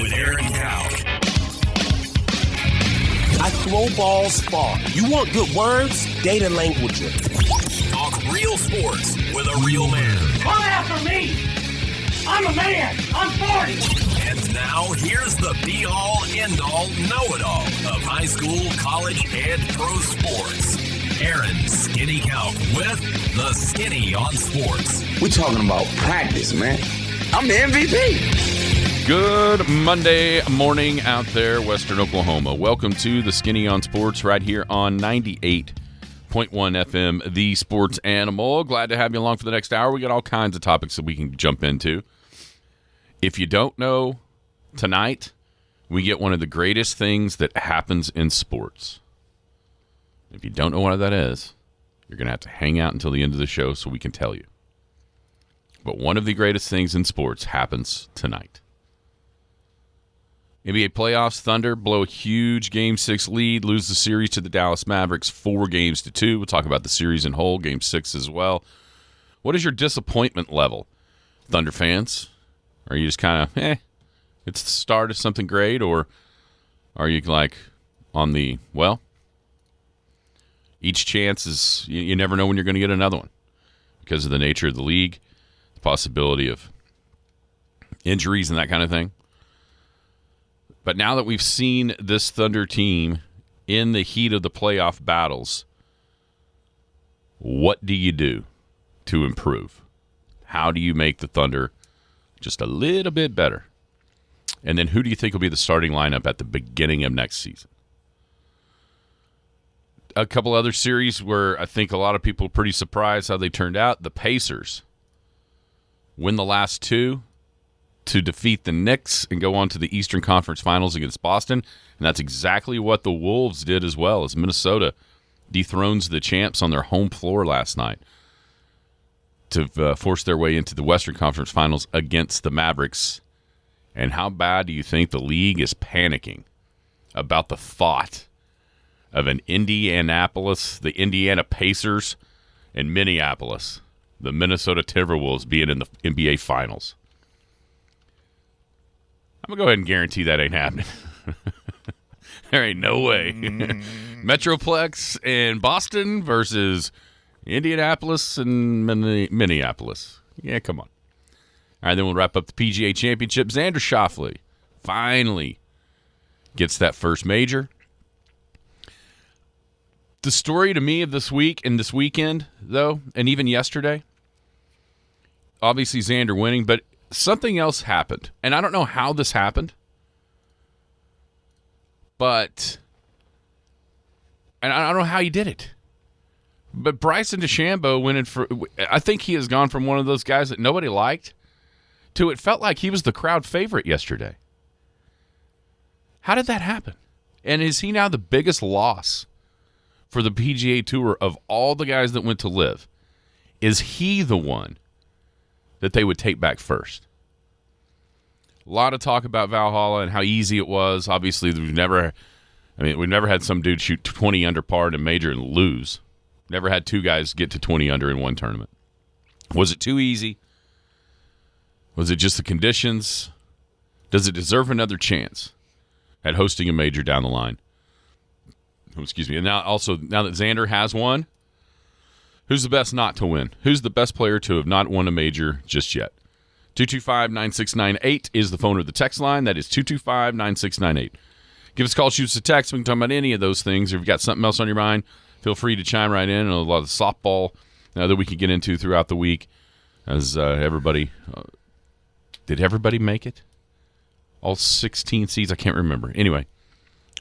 with Aaron Cow. I throw balls far. You want good words? Data language. Talk real sports with a real man. Come after me! I'm a man! I'm 40! And now, here's the be-all, end-all, know-it-all of high school, college, and pro sports. Aaron Skinny Cow with the Skinny on Sports. We're talking about practice, man. I'm the MVP. Good Monday morning out there, Western Oklahoma. Welcome to the Skinny on Sports right here on 98.1 FM, the Sports Animal. Glad to have you along for the next hour. We got all kinds of topics that we can jump into. If you don't know, tonight we get one of the greatest things that happens in sports. If you don't know what that is, you're going to have to hang out until the end of the show so we can tell you. But one of the greatest things in sports happens tonight. NBA playoffs, Thunder blow a huge Game 6 lead, lose the series to the Dallas Mavericks 4-2. We'll talk about the series in whole, Game 6 as well. What is your disappointment level, Thunder fans? Are you just kind of, it's the start of something great, or are you like on the, well, each chance is, you never know when you're going to get another one because of the nature of the league, the possibility of injuries and that kind of thing. But now that we've seen this Thunder team in the heat of the playoff battles, what do you do to improve? How do you make the Thunder just a little bit better? And then who do you think will be the starting lineup at the beginning of next season? A couple other series where I think a lot of people are pretty surprised how they turned out. The Pacers win the last two to defeat the Knicks and go on to the Eastern Conference Finals against Boston. And that's exactly what the Wolves did as well, as Minnesota dethrones the champs on their home floor last night to force their way into the Western Conference Finals against the Mavericks. And how bad do you think the league is panicking about the thought of an Indianapolis, the Indiana Pacers, and Minneapolis, the Minnesota Timberwolves, being in the NBA Finals? I'm going to go ahead and guarantee that ain't happening. There ain't no way. Metroplex and Boston versus Indianapolis and Minneapolis. Yeah, come on. All right, then we'll wrap up the PGA Championship. Xander Schauffele finally gets that first major. The story to me of this week and this weekend, though, and even yesterday, obviously Xander winning, but something else happened. And I don't know how this happened, and I don't know how he did it. But Bryson DeChambeau went in for, I think he has gone from one of those guys that nobody liked to it felt like he was the crowd favorite yesterday. How did that happen? And is he now the biggest loss for the PGA Tour of all the guys that went to live? Is he the one that they would take back first? A lot of talk about Valhalla and how easy it was. Obviously, we've never had some dude shoot 20 under par in a major and lose. Never had two guys get to 20 under in one tournament. Was it too easy? Was it just the conditions? Does it deserve another chance at hosting a major down the line? Oh, excuse me. And now that Xander has won, who's the best not to win? Who's the best player to have not won a major just yet? 225-9698 is the phone or the text line. That is 225-9698. Give us a call, shoot us a text. We can talk about any of those things. If you've got something else on your mind, feel free to chime right in. And a lot of softball that we can get into throughout the week as everybody did everybody make it? All 16 seeds? I can't remember. Anyway,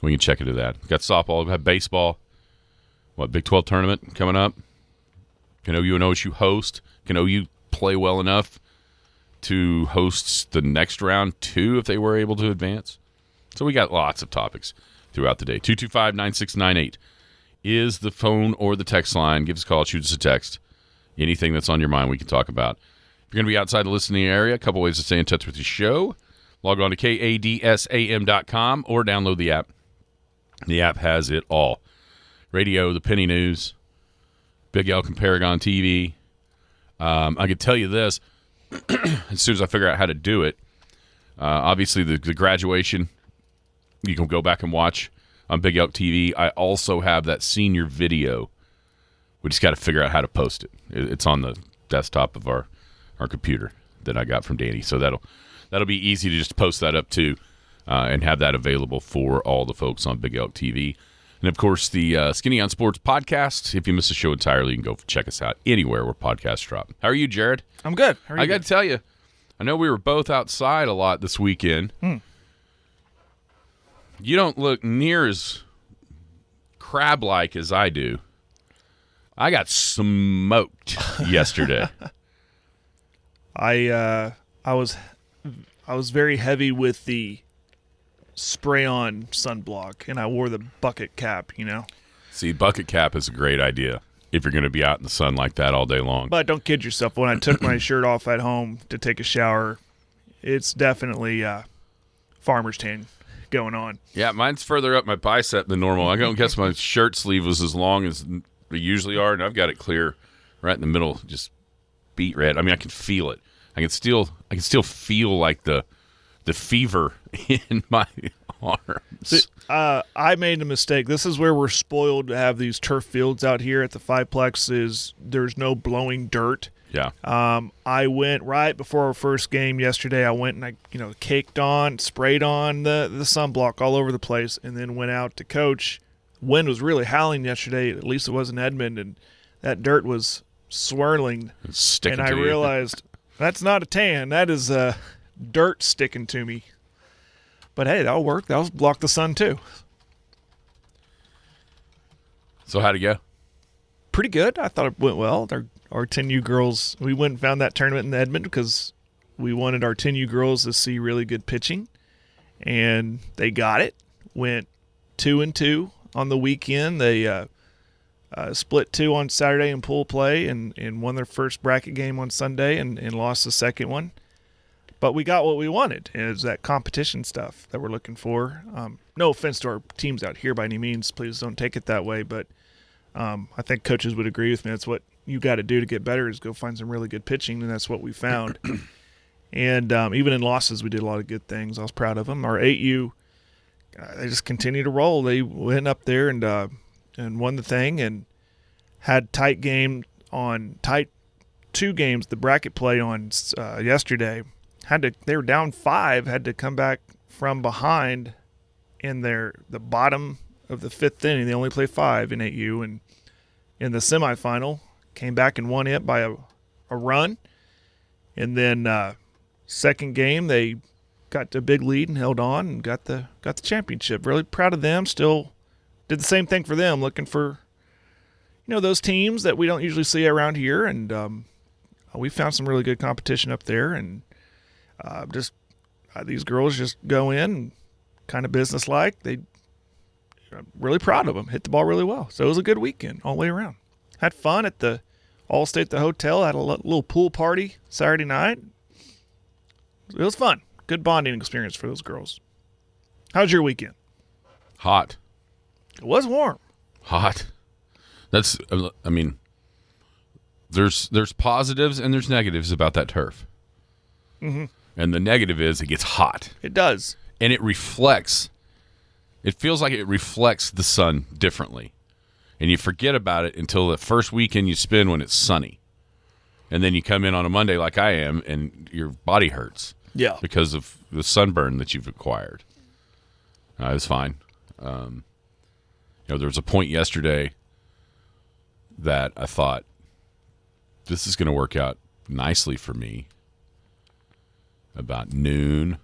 we can check into that. We've got softball. We've got baseball. Big 12 tournament coming up. Can OU and OSU host? Can OU play well enough to host the next round, too, if they were able to advance? So we got lots of topics throughout the day. 225-9698 is the phone or the text line. Give us a call. Shoot us a text. Anything that's on your mind we can talk about. If you're going to be outside the listening area, a couple ways to stay in touch with the show. Log on to kadsam.com or download the app. The app has it all. Radio, the Penny News, Big Elk and Paragon TV. I can tell you this, as soon as I figure out how to do it, Obviously, the graduation, you can go back and watch on Big Elk TV. I also have that senior video. We just got to figure out how to post it. It's on the desktop of our computer that I got from Danny. So that'll be easy to just post that up too, and have that available for all the folks on Big Elk TV. And, of course, the Skinny on Sports podcast. If you miss a show entirely, you can go check us out anywhere where podcasts drop. How are you, Jared? I'm good. How are you? I got to tell you, I know we were both outside a lot this weekend. You don't look near as crab-like as I do. I got smoked yesterday. I was very heavy with the spray-on sunblock, and I wore the bucket cap, See, bucket cap is a great idea if you're going to be out in the sun like that all day long. But don't kid yourself. When I took my shirt off at home to take a shower, it's definitely farmer's tan going on. Yeah, mine's further up my bicep than normal. I don't guess my shirt sleeve was as long as they usually are, and I've got it clear right in the middle, just beet red. I mean, I can feel it. I can still feel like the fever in my arms. I made a mistake. This is where we're spoiled to have these turf fields out here at the Fiveplex. There's no blowing dirt. Yeah. I went right before our first game yesterday. I went and I caked on, sprayed on the sunblock all over the place, and then went out to coach. Wind was really howling yesterday. At least it was in Edmond, and that dirt was swirling. It's sticking and I to you. realized that's not a tan. That is dirt sticking to me. But hey, that'll work. That'll block the sun too. So how'd it go? Pretty good. I thought it went well. Our 10U girls, we went and found that tournament in Edmond because we wanted our 10U girls to see really good pitching, and they got it. Went 2-2 on the weekend. They split 2 on Saturday in pool play and won their first bracket game on Sunday and lost the second one. But we got what we wanted, is that competition stuff that we're looking for. No offense to our teams out here by any means. Please don't take it that way. But I think coaches would agree with me. That's what you got to do to get better, is go find some really good pitching, and that's what we found. And even in losses, we did a lot of good things. I was proud of them. Our 8U, they just continue to roll. They went up there and won the thing and had tight 2 games, the bracket play on yesterday. They were down 5, had to come back from behind in the bottom of the 5th inning. They only play 5 in 8U, and in the semifinal came back and won it by a run. And then second game they got a big lead and held on and got the championship. Really proud of them. Still did the same thing for them, looking for those teams that we don't usually see around here, and we found some really good competition up there, and these girls just go in kind of businesslike. I'm really proud of them. Hit the ball really well. So it was a good weekend all the way around. Had fun at the Allstate at the hotel. Had a little pool party Saturday night. It was fun. Good bonding experience for those girls. How's your weekend? Hot. It was warm. Hot. There's positives and there's negatives about that turf. Mm-hmm. And the negative is it gets hot. It does. And it feels like it reflects the sun differently. And you forget about it until the first weekend you spend when it's sunny. And then you come in on a Monday like I am, and your body hurts. Yeah. Because of the sunburn that you've acquired. It was fine. There was a point yesterday that I thought, this is going to work out nicely for me. About noon,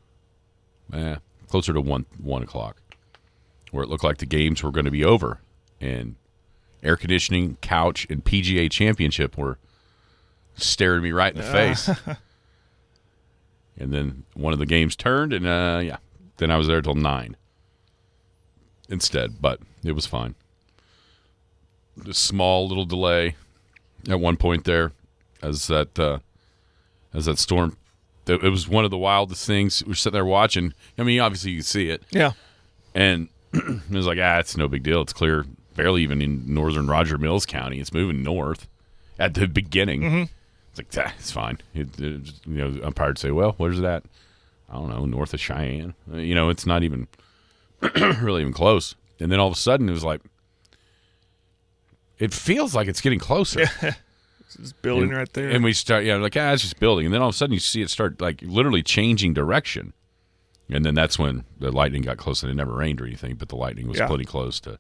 closer to 1 o'clock, where it looked like the games were going to be over, and air conditioning, couch, and PGA Championship were staring me right in the face. And then one of the games turned, and then I was there till 9 instead, but it was fine. A small little delay at one point there as that storm. It was one of the wildest things. We were sitting there watching. I mean, obviously you can see it. Yeah. And it was like, it's no big deal. It's clear, barely even in northern Roger Mills County. It's moving north at the beginning. Mm-hmm. It's like, it's fine. Umpire would say, well, where's that? I don't know, north of Cheyenne. It's not even really even close. And then all of a sudden, it was like, it feels like it's getting closer. It's building right there. And we start, it's just building. And then all of a sudden, you see it start, like, literally changing direction. And then that's when the lightning got close, and it never rained or anything, but the lightning was plenty close to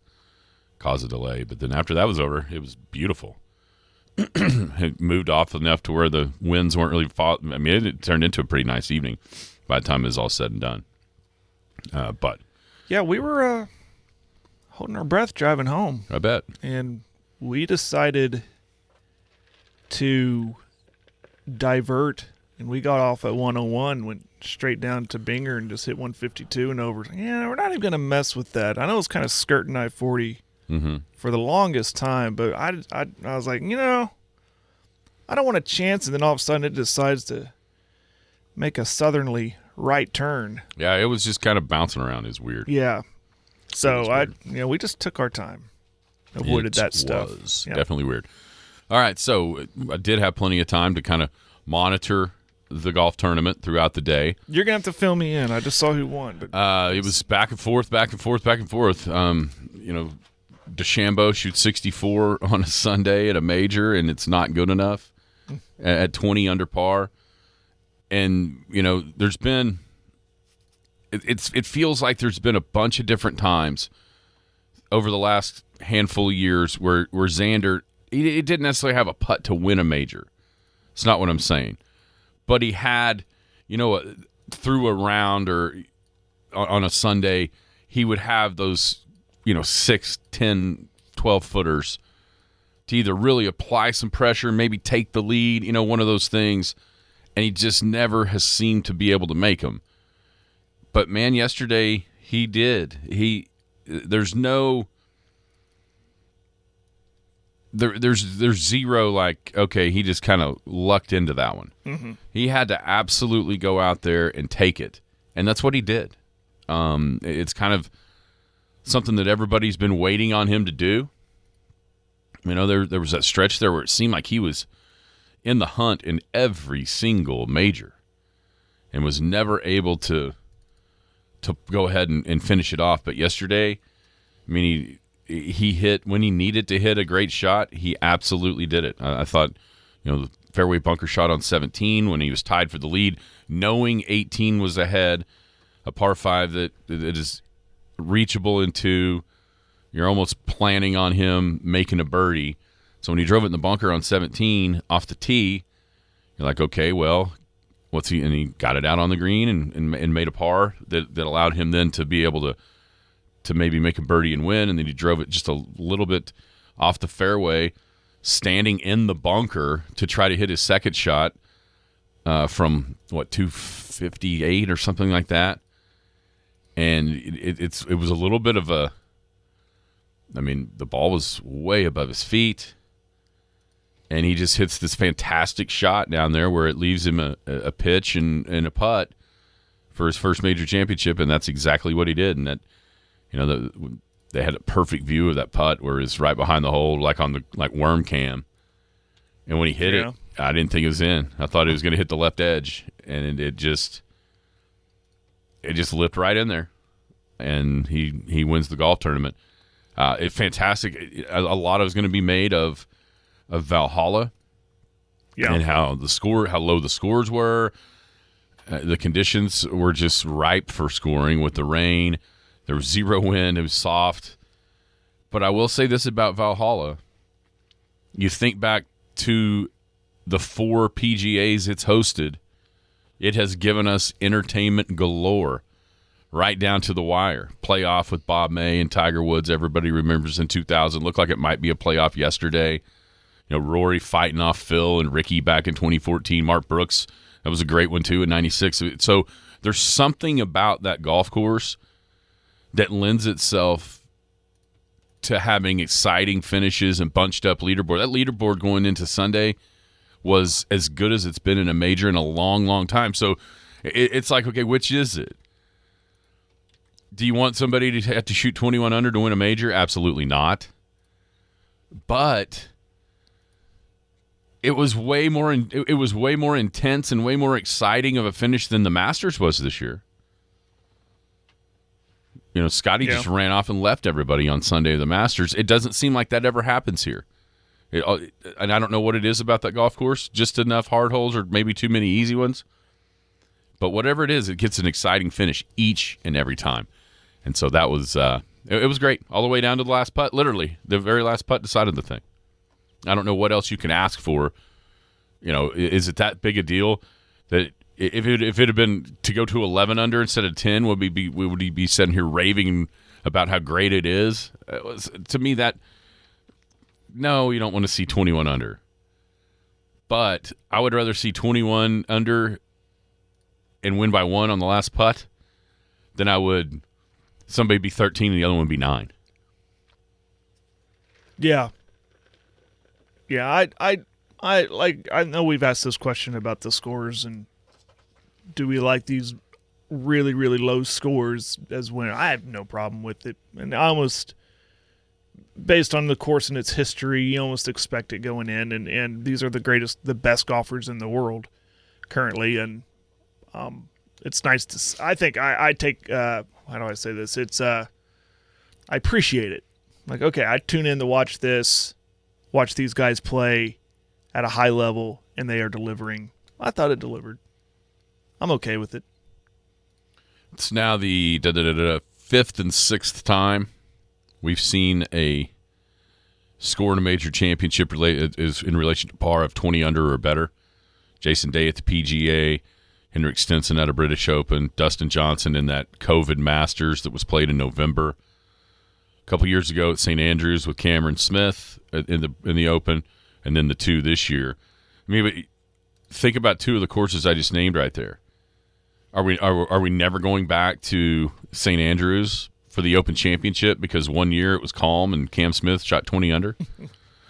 cause a delay. But then after that was over, it was beautiful. It moved off enough to where the winds weren't really it turned into a pretty nice evening by the time it was all said and done. But yeah, we were holding our breath driving home. I bet. And we decided to divert, and we got off at 101, went straight down to Binger and just hit 152 and over. Yeah, we're not even going to mess with that. I know it's kind of skirting I-40 for the longest time, but I was like, I don't want to chance, and then all of a sudden it decides to make a southerly right turn. Yeah, it was just kind of bouncing around. It's weird. Yeah. So we just took our time, avoided that stuff. It was definitely weird. All right, so I did have plenty of time to kind of monitor the golf tournament throughout the day. You're gonna have to fill me in. I just saw who won, but it was back and forth. DeChambeau shoots 64 on a Sunday at a major, and it's not good enough at 20 under par. And there's been it feels like there's been a bunch of different times over the last handful of years where Xander he didn't necessarily have a putt to win a major. It's not what I'm saying. But he had, through a round or on a Sunday, he would have those, 6, 10, 12 footers to either really apply some pressure, maybe take the lead, one of those things. And he just never has seemed to be able to make them. But, man, yesterday he did. There's zero, like, okay, he just kind of lucked into that one. Mm-hmm. He had to absolutely go out there and take it, and that's what he did. It's kind of something that everybody's been waiting on him to do. There was that stretch there where it seemed like he was in the hunt in every single major and was never able to go ahead and finish it off. But yesterday, he hit when he needed to hit a great shot. He absolutely did it. I thought, the fairway bunker shot on 17 when he was tied for the lead, knowing 18 was ahead, a par 5 that is reachable into. You're almost planning on him making a birdie. So when he drove it in the bunker on 17 off the tee, you're like, okay, well, what's he? And he got it out on the green and made a par that allowed him then to be able to maybe make a birdie and win, and then he drove it just a little bit off the fairway, standing in the bunker to try to hit his second shot from, 258 or something like that. And it was a little bit of the ball was way above his feet, and he just hits this fantastic shot down there where it leaves him a pitch and a putt for his first major championship, and that's exactly what he did. And that, they had a perfect view of that putt where it's right behind the hole, like on the worm cam. And when he hit it, I didn't think it was in. I thought it was going to hit the left edge, and it just lipped right in there, and he wins the golf tournament. It's fantastic. A lot of it's going to be made of Valhalla, and how low the scores were. The conditions were just ripe for scoring with the rain. There was zero wind. It was soft. But I will say this about Valhalla. You think back to the 4 PGAs it's hosted, it has given us entertainment galore, right down to the wire. Playoff with Bob May and Tiger Woods, everybody remembers in 2000. Looked like it might be a playoff yesterday. Rory fighting off Phil and Ricky back in 2014. Mark Brooks, that was a great one too in 96. So there's something about that golf course that lends itself to having exciting finishes and bunched up leaderboard. That leaderboard going into Sunday was as good as it's been in a major in a long, long time. So it's like, okay, which is it? Do you want somebody to have to shoot 21 under to win a major? Absolutely not. But it was way more intense and way more exciting of a finish than the Masters was this year. You know, Scotty just ran off and left everybody on Sunday of the Masters. It doesn't seem like that ever happens here. And I don't know what it is about that golf course, just enough hard holes or maybe too many easy ones. But whatever it is, it gets an exciting finish each and every time. And so that was it was great all the way down to the last putt. Literally, the very last putt decided the thing. I don't know what else you can ask for. You know, is it that big a deal that if it had been to go to 11 under instead of 10, would he be sitting here raving about how great it is? It was, to me, that no, you don't want to see 21 under. But I would rather see 21 under and win by 1 on the last putt than I would somebody be 13 and the other one be 9. Yeah. Yeah, I know we've asked this question about the scores and do we like these really, really low scores as winner? I have no problem with it. And I almost, based on the course and its history, you almost expect it going in. And these are the best golfers in the world currently. And it's nice to, I think I take, how do I say this? It's, I appreciate it. Like, okay, I tune in to watch these guys play at a high level, and they are delivering. I thought it delivered. I'm okay with it. It's now the 5th and 6th time we've seen a score in a major championship is in relation to par of 20 under or better. Jason Day at the PGA, Henrik Stenson at a British Open, Dustin Johnson in that COVID Masters that was played in November. A couple years ago at St. Andrews with Cameron Smith in the Open, and then the 2 this year. I mean, but think about 2 of the courses I just named right there. Are we never going back to St. Andrews for the Open Championship because one year it was calm and Cam Smith shot 20 under?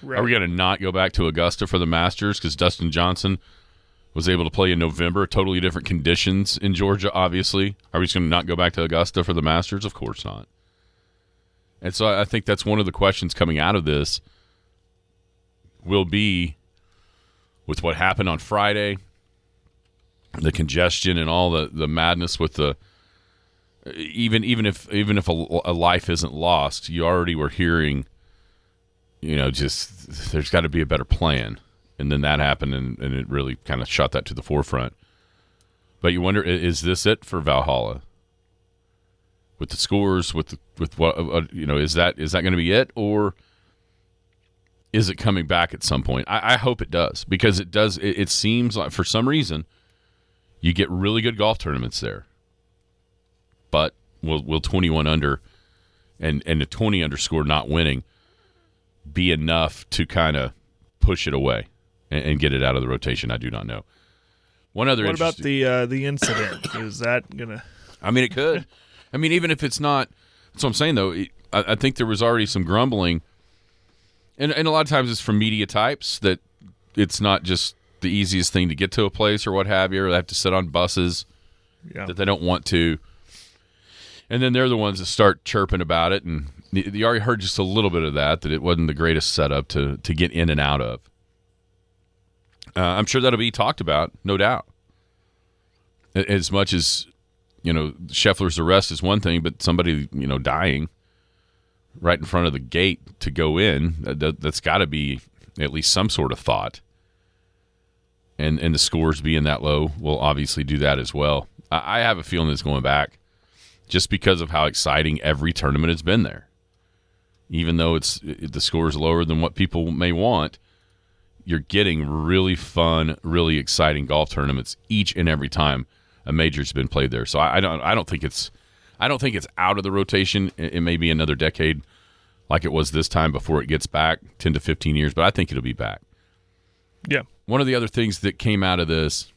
Right. Are we going to not go back to Augusta for the Masters because Dustin Johnson was able to play in November, totally different conditions in Georgia, obviously? Are we just going to not go back to Augusta for the Masters? Of course not. And so I think that's one of the questions coming out of this will be with what happened on Friday, the congestion and all the madness with the even if a life isn't lost, you already were hearing, you know, just there's got to be a better plan. And then that happened, and it really kind of shot that to the forefront. But you wonder, is this it for Valhalla? With the scores, with what you know, is that going to be it, or is it coming back at some point? I hope it does, because it does. It seems like for some reason you get really good golf tournaments there, but will 21 under and a 20 under score not winning be enough to kind of push it away and get it out of the rotation? I do not know. One other. What about the incident? Is that gonna? I mean, it could. I mean, even if it's not, that's what I'm saying, though. I think there was already some grumbling, and a lot of times it's from media types that it's not just the easiest thing to get to a place or what have you, or they have to sit on buses that they don't want to. And then they're the ones that start chirping about it, and you already heard just a little bit of that it wasn't the greatest setup to get in and out of. I'm sure that'll be talked about, no doubt. As much as, you know, Scheffler's arrest is one thing, but somebody, you know, dying right in front of the gate to go in, that's got to be at least some sort of thought. And the scores being that low will obviously do that as well. I have a feeling it's going back just because of how exciting every tournament has been there. Even though the score is lower than what people may want, you're getting really fun, really exciting golf tournaments each and every time a major's been played there. So I don't think it's out of the rotation. It may be another decade like it was this time before it gets back, 10 to 15 years, but I think it'll be back. Yeah. One of the other things that came out of this,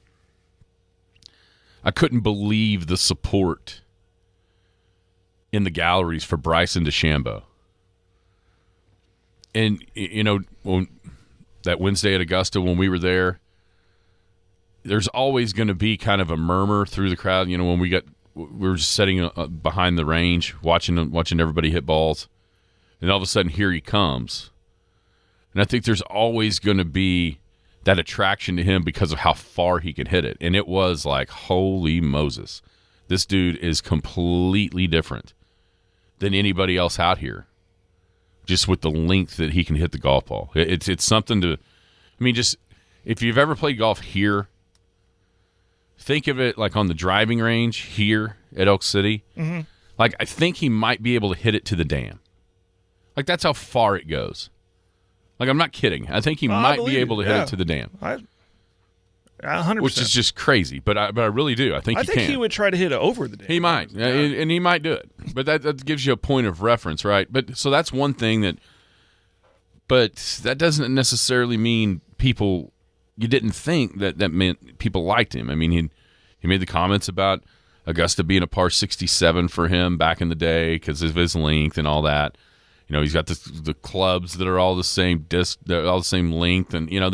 I couldn't believe the support in the galleries for Bryson DeChambeau. And, you know, that Wednesday at Augusta when we were there, there's always going to be kind of a murmur through the crowd. You know, when we were just sitting behind the range, watching everybody hit balls, and all of a sudden here he comes. And I think there's always going to be that attraction to him because of how far he can hit it. And it was like, holy Moses. This dude is completely different than anybody else out here, just with the length that he can hit the golf ball. It's something to – I mean, just if you've ever played golf here, think of it like on the driving range here at Elk City. Mm-hmm. Like, I think he might be able to hit it to the dam. Like, that's how far it goes. Like, I'm not kidding. I think he might be able to hit it to the dam. 100%. Which is just crazy, but I really do. I think he would try to hit it over the dam. He might, and he might do it. But that gives you a point of reference, right? But so that's one thing that. But that doesn't necessarily mean people. You didn't think that meant people liked him. I mean, he made the comments about Augusta being a par 67 for him back in the day because of his length and all that. You know, he's got the clubs that are all the same disc, they're all the same length, and you know,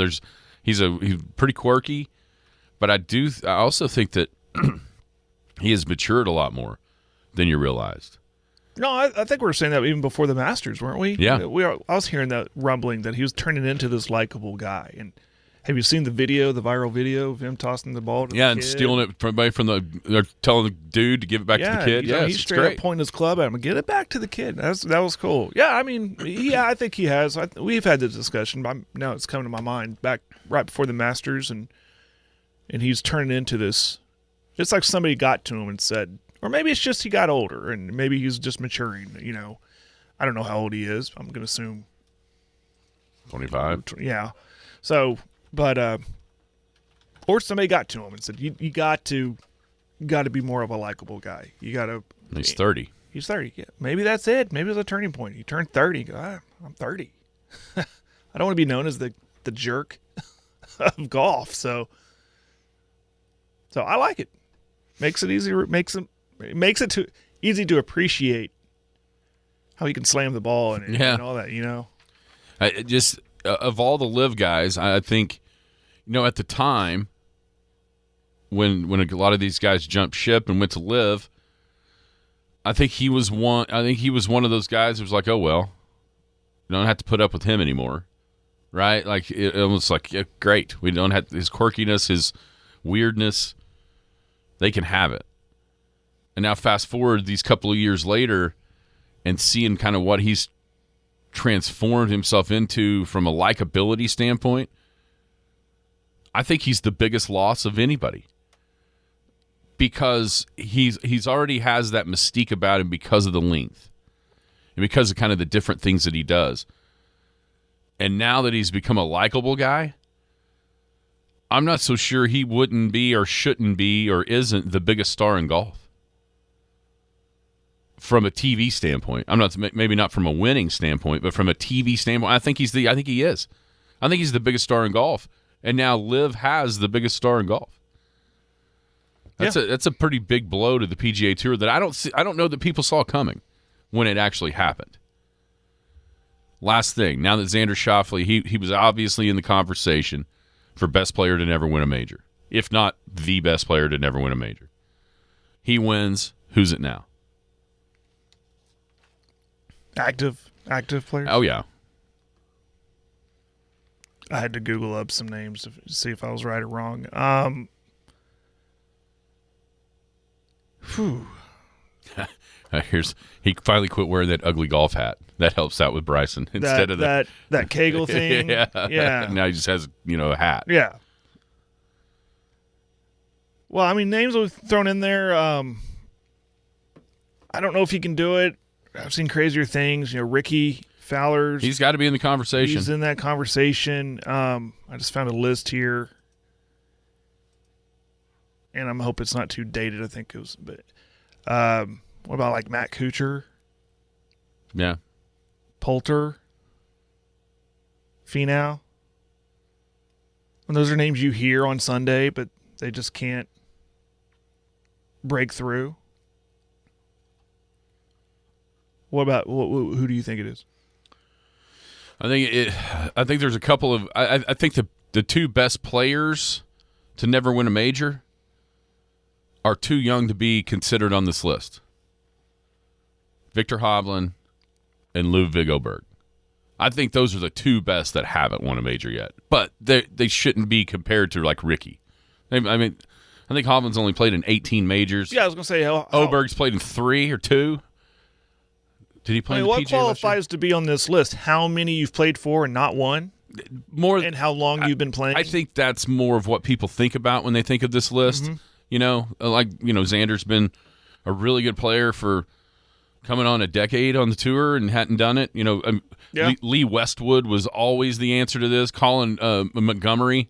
he's pretty quirky. But I also think that he has matured a lot more than you realized. No, I think we were saying that even before the Masters, weren't we? Yeah. I was hearing that rumbling that he was turning into this likable guy. And have you seen the viral video of him tossing the ball to the kid? And stealing it from they're telling the dude to give it back to the kid. He's straight up pointing his club at him. Get it back to the kid. That was cool. Yeah, I mean, I think he has. We've had this discussion, but now it's coming to my mind back right before the Masters, and he's turning into this. It's like somebody got to him and said, or maybe it's just he got older, and maybe he's just maturing. You know, I don't know how old he is. I'm going to assume 25. Yeah. So, but or somebody got to him and said, you got to be more of a likable guy. You got to. He's 30. He's 30. Yeah. Maybe that's it. Maybe it's a turning point. He turned 30. I'm 30. I don't want to be known as the jerk of golf. So I like it. Makes it easier. Makes it easy to appreciate how he can slam the ball and all that. You know, Just of all the live guys, I think, you know, at the time when a lot of these guys jumped ship and went to live, I think he was one. I think he was one of those guys who was like, oh well, you don't have to put up with him anymore, right? Like it was like, yeah, great. We don't have his quirkiness, his weirdness. They can have it. And now fast forward these couple of years later and seeing kind of what he's transformed himself into from a likability standpoint, I think he's the biggest loss of anybody. Because he's already has that mystique about him because of the length. And because of kind of the different things that he does. And now that he's become a likable guy, I'm not so sure he wouldn't be or shouldn't be or isn't the biggest star in golf. From a TV standpoint. I'm not, maybe not from a winning standpoint, but from a TV standpoint, I think he is. I think he's the biggest star in golf. And now Liv has the biggest star in golf. That's a pretty big blow to the PGA Tour that I don't know that people saw coming when it actually happened. Last thing, now that Xander Schauffele, he was obviously in the conversation for best player to never win a major, if not the best player to never win a major. He wins. Who's it now? Active players? Oh, yeah. I had to Google up some names to see if I was right or wrong. He finally quit wearing that ugly golf hat. That helps out with Bryson instead of that Kegel thing. Yeah. Now he just has a hat. Yeah. Well, I mean, names were thrown in there. I don't know if he can do it. I've seen crazier things. Ricky Fowler's. He's got to be in the conversation. He's in that conversation. I just found a list here, and I hope it's not too dated. I think it was, but what about like Matt Kuchar? Yeah. Poulter? Finau? And those are names you hear on Sunday, but they just can't break through. What about who do you think it is? I think there's a couple of. I think the two best players to never win a major are too young to be considered on this list. Victor Hovland and Lou Vigoberg. I think those are the two best that haven't won a major yet. But they shouldn't be compared to like Ricky. I think Hovland's only played in 18 majors. Yeah, I was going to say Oberg's played in 3 or 2. Did he play in the what PGA last year? qualifies to be on this list? How many you've played for and not won? More, and how long you've been playing? I think that's more of what people think about when they think of this list. Xander's been a really good player for coming on a decade on the tour and hadn't done it. Lee Westwood was always the answer to this. Colin Montgomery,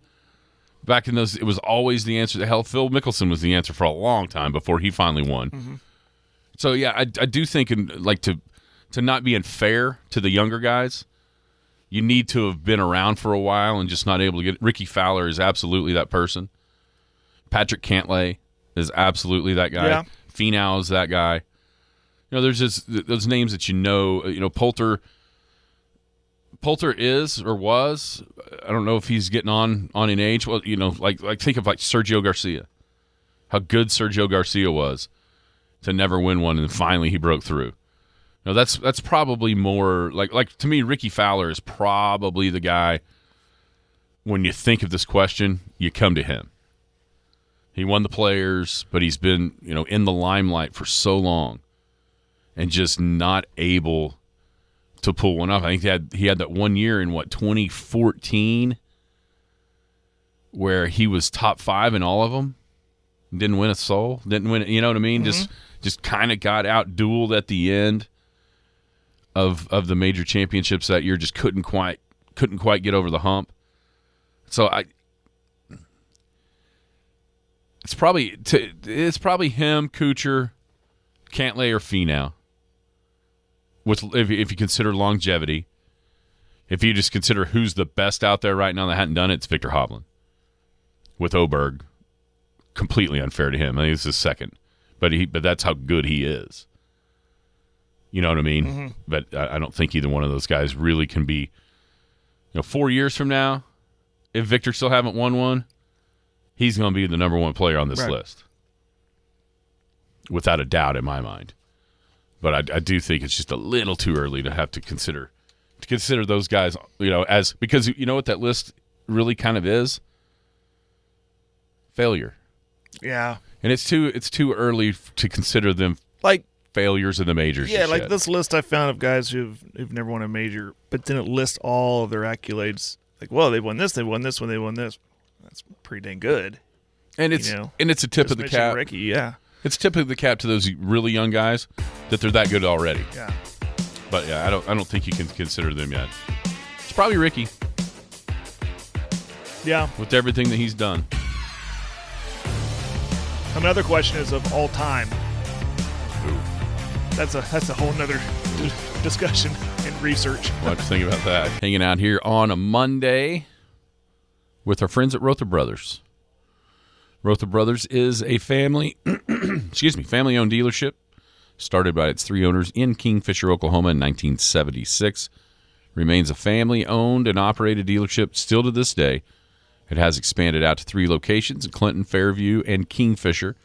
back in those, it was always the answer to hell. Phil Mickelson was the answer for a long time before he finally won. Mm-hmm. So, yeah, I do think to not be unfair to the younger guys, you need to have been around for a while and just not able to get – Ricky Fowler is absolutely that person. Patrick Cantlay is absolutely that guy. Yeah. Finau is that guy. There's just those names that Poulter is or was. I don't know if he's getting on in age. Well, like think of like Sergio Garcia. How good Sergio Garcia was to never win one, and finally he broke through. That's probably more like to me, Ricky Fowler is probably the guy. When you think of this question, you come to him. He won the Players, but he's been in the limelight for so long, and just not able to pull one off. I think he had that 1 year in 2014, where he was top 5 in all of them, didn't win a soul, didn't win. You know what I mean? Mm-hmm. Just kind of got out dueled at the end of the major championships that year. Just couldn't quite get over the hump. So it's probably him, Kuchar, Cantlay, or Finau. If you consider longevity, if you just consider who's the best out there right now that hadn't done it, it's Victor Hovland. With Oberg, completely unfair to him. I think it's his second, but that's how good he is. You know what I mean? Mm-hmm. But I don't think either one of those guys really can be. 4 years from now, if Victor still haven't won one, he's going to be the number one player on this list, without a doubt in my mind. But I do think it's just a little too early to have to consider those guys, as because you know what that list really kind of is? Failure. Yeah. And it's too early to consider them like failures in the majors. Yeah, like this list I found of guys who've never won a major, but then it lists all of their accolades. Like, well, they won this, they won this one, they won this. That's pretty dang good. And it's a tip of the cap. Ricky, yeah. It's tip of the cap to those really young guys that they're that good already. Yeah. But yeah, I don't think you can consider them yet. It's probably Ricky. Yeah. With everything that he's done. Another question is of all time. Ooh. That's a whole nother discussion and research. We'll have to think about that. Hanging out here on a Monday with our friends at Rother Brothers. Rother Brothers is a family-owned dealership started by its 3 owners in Kingfisher, Oklahoma in 1976. Remains a family-owned and operated dealership still to this day. It has expanded out to 3 locations in Clinton, Fairview, and Kingfisher.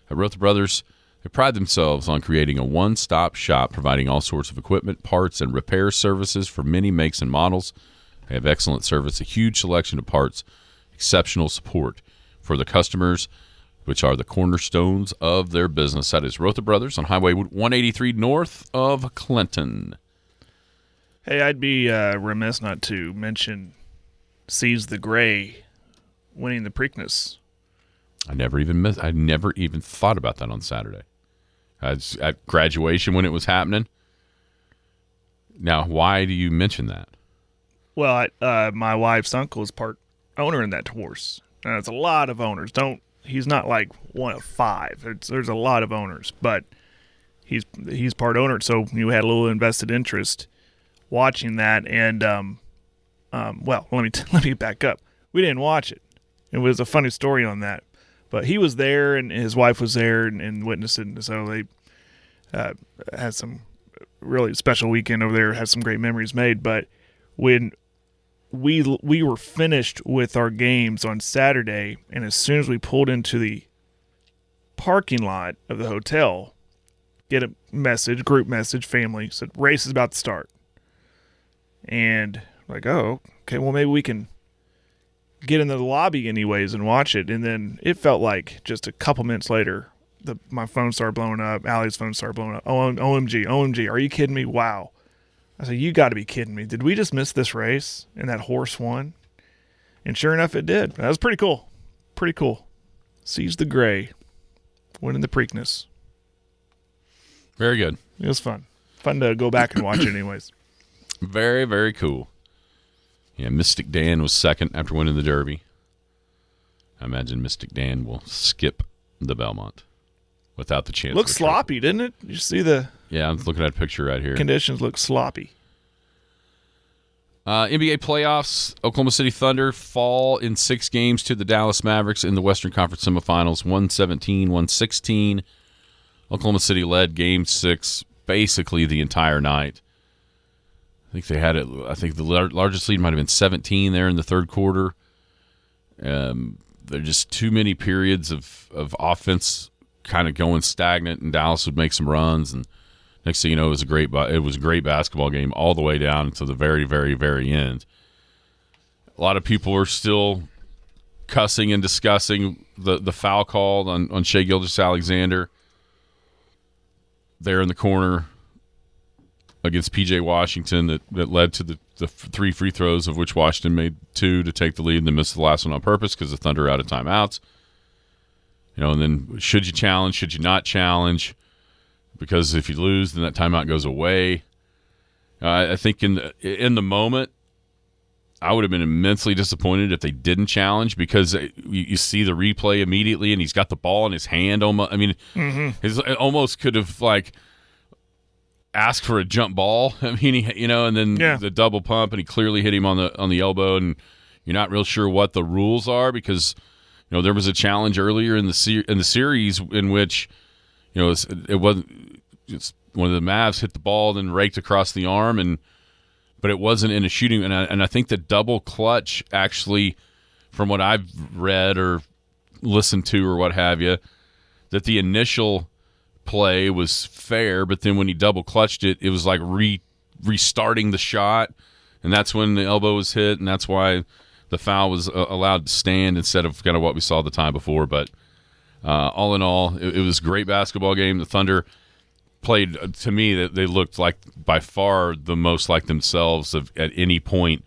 At Rother Brothers, they pride themselves on creating a one-stop shop providing all sorts of equipment, parts, and repair services for many makes and models. They have excellent service, a huge selection of parts, exceptional support for the customers, which are the cornerstones of their business. That is Rother Brothers on Highway 183 north of Clinton. Hey, I'd be remiss not to mention Seize the Gray winning the Preakness. I never even thought about that on Saturday. I was at graduation when it was happening. Now, why do you mention that? Well, my wife's uncle is part owner in that horse. Now, it's a lot of owners. He's not like one of 5. There's a lot of owners, but he's part owner. So you had a little invested interest watching that. And well, let me back up. We didn't watch it. It was a funny story on that, but he was there and his wife was there and witnessed it. And so they had some really special weekend over there. Had some great memories made. But when we were finished with our games on Saturday, and as soon as we pulled into the parking lot of the hotel, get a message, group message, family, said, race is about to start. And like, oh, okay, well, maybe we can get into the lobby anyways and watch it. And then it felt like just a couple minutes later, my phone started blowing up. Allie's phone started blowing up. OMG, are you kidding me? Wow. I said, you got to be kidding me. Did we just miss this race and that horse won? And sure enough, it did. That was pretty cool. Pretty cool. Seize the Gray, winning the Preakness. Very good. It was fun. Fun to go back and watch it anyways. Very, very cool. Yeah, Mystic Dan was second after winning the Derby. I imagine Mystic Dan will skip the Belmont without the chance. Looked sloppy, didn't it? You see the... Yeah, I'm looking at a picture right here. Conditions look sloppy. NBA playoffs, Oklahoma City Thunder fall in 6 games to the Dallas Mavericks in the Western Conference semifinals, 117-116. Oklahoma City led Game 6 basically the entire night. I think they had it. I think the largest lead might have been 17 there in the third quarter. There are just too many periods of offense kind of going stagnant, and Dallas would make some runs, and next thing you know, it was a great basketball game all the way down to the very, very, very end. A lot of people are still cussing and discussing the foul call on Shai Gilgeous-Alexander there in the corner against P.J. Washington that led to the 3 free throws, of which Washington made 2 to take the lead and then missed the last one on purpose because the Thunder are out of timeouts. And then should you challenge, should you not challenge? Because if you lose, then that timeout goes away. I think in the moment, I would have been immensely disappointed if they didn't challenge, because you see the replay immediately, and he's got the ball in his hand. Almost, I mean, it almost could have asked for a jump ball. I mean, and then the double pump, and he clearly hit him on the elbow, and you're not real sure what the rules are, because there was a challenge earlier in the series in which. It wasn't. One of the Mavs hit the ball, then raked across the arm, but it wasn't in a shooting. And I think the double clutch actually, from what I've read or listened to or what have you, that the initial play was fair, but then when he double clutched it, it was like restarting the shot, and that's when the elbow was hit, and that's why the foul was allowed to stand instead of kind of what we saw the time before, but. All in all, it was a great basketball game. The Thunder played, to me, that they looked like by far the most like themselves at any point